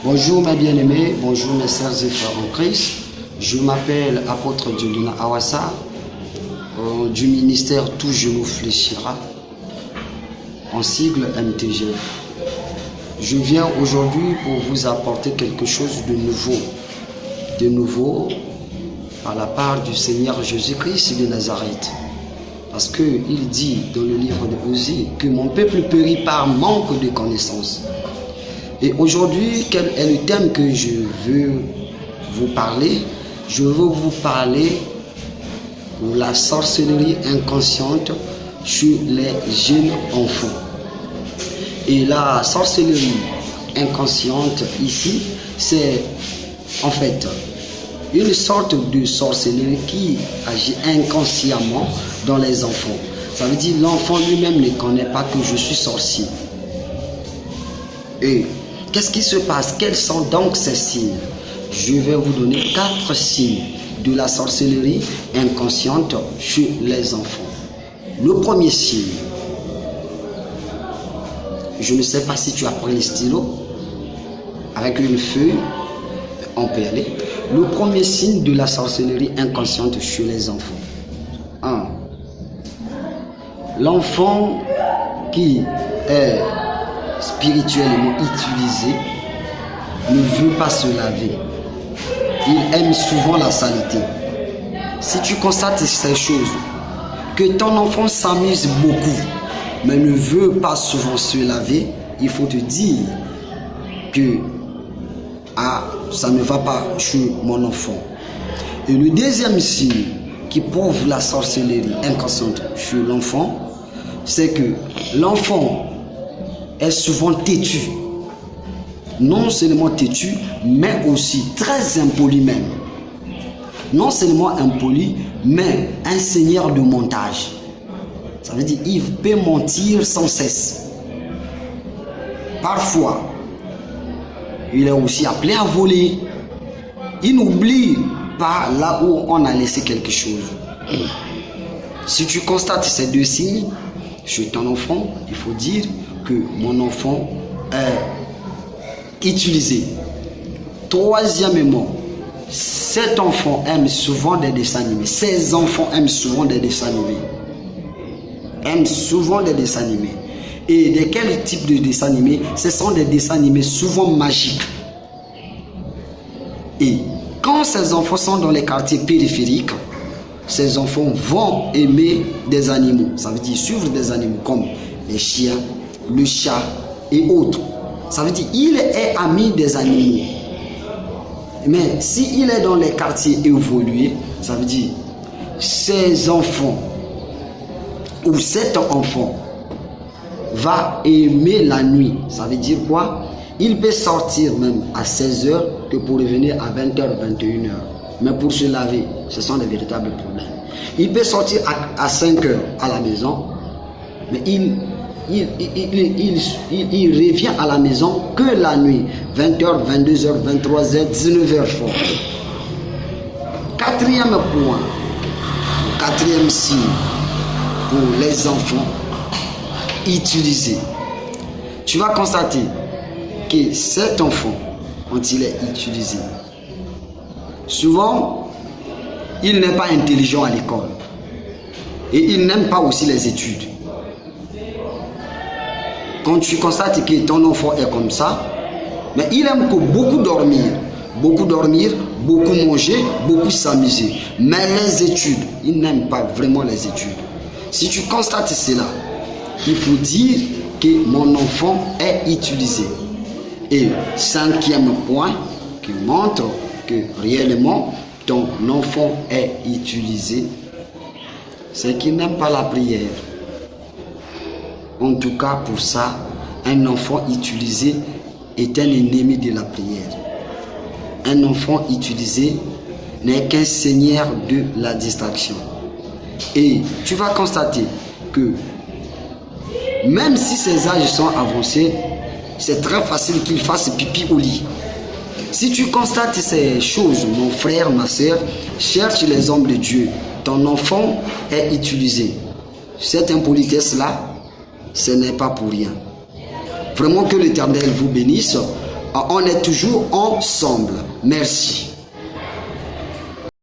Bonjour mes bien-aimés, bonjour mes sœurs et frères en Christ. Je m'appelle apôtre Dieudonné Awassa du ministère Tout Genou Fléchira, en sigle MTGF. Je viens aujourd'hui pour vous apporter quelque chose de nouveau par la part du Seigneur Jésus-Christ de Nazareth. Parce qu'il dit dans le livre de Osée que mon peuple périt par manque de connaissances. Et aujourd'hui, quel est le thème que je veux vous parler? Je veux vous parler de la sorcellerie inconsciente chez les jeunes enfants. Et la sorcellerie inconsciente ici, c'est en fait une sorte de sorcellerie qui agit inconsciemment dans les enfants. Ça veut dire l'enfant lui-même ne connaît pas que je suis sorcier. Et qu'est-ce qui se passe? Quels sont donc ces signes? Je vais vous donner 4 signes de la sorcellerie inconsciente chez les enfants. Le premier signe, je ne sais pas si tu as pris les stylos, avec une feuille, on peut aller. Le premier signe de la sorcellerie inconsciente chez les enfants. 1. L'enfant qui est spirituellement utilisé ne veut pas se laver. Il aime souvent la saleté. Si tu constates ces choses, que ton enfant s'amuse beaucoup, mais ne veut pas souvent se laver, il faut te dire que ça ne va pas chez mon enfant. Et le deuxième signe qui prouve la sorcellerie inconsciente chez l'enfant, c'est que l'enfant est souvent têtu. Non seulement têtu, mais aussi très impoli même. Non seulement impoli, mais un seigneur de montage. Ça veut dire qu'il peut mentir sans cesse. Parfois, il est aussi appelé à voler. Il n'oublie pas là où on a laissé quelque chose. Si tu constates ces 2 signes chez ton enfant, il faut dire que mon enfant est utilisé. Troisièmement, cet enfant aime souvent des dessins animés. Ces enfants aiment souvent des dessins animés. Et de quel type de dessins animés? Ce sont des dessins animés souvent magiques. Et quand ces enfants sont dans les quartiers périphériques, ces enfants vont aimer des animaux. Ça veut dire suivre des animaux comme les chiens, le chat et autres. Ça veut dire qu'il est ami des animaux. Mais s'il est dans les quartiers évolués, ça veut dire ces enfants ou cet enfant va aimer la nuit. Ça veut dire quoi? Il peut sortir même à 16h que pour revenir à 20h, 21h. Mais pour se laver, ce sont des véritables problèmes. Il peut sortir à 5h à la maison, mais il revient à la maison que la nuit, 20h, 22h, 23h, 19h fort. Quatrième point, quatrième signe pour les enfants utilisés. Tu vas constater que cet enfant, quand il est utilisé, souvent, il n'est pas intelligent à l'école. Et il n'aime pas aussi les études. Quand tu constates que ton enfant est comme ça, mais il aime que beaucoup dormir, beaucoup manger, beaucoup s'amuser. Mais les études, il n'aime pas vraiment les études. Si tu constates cela, il faut dire que mon enfant est utilisé. Et 5e point qui montre que réellement ton enfant est utilisé, c'est qu'il n'aime pas la prière. En tout cas, pour ça, un enfant utilisé est un ennemi de la prière. Un enfant utilisé n'est qu'un seigneur de la distraction. Et tu vas constater que même si ses âges sont avancés, c'est très facile qu'il fasse pipi au lit. Si tu constates ces choses, mon frère, ma soeur, cherche les hommes de Dieu. Ton enfant est utilisé. Cette impolitesse-là, ce n'est pas pour rien. Vraiment que l'Éternel vous bénisse on est toujours ensemble. Merci.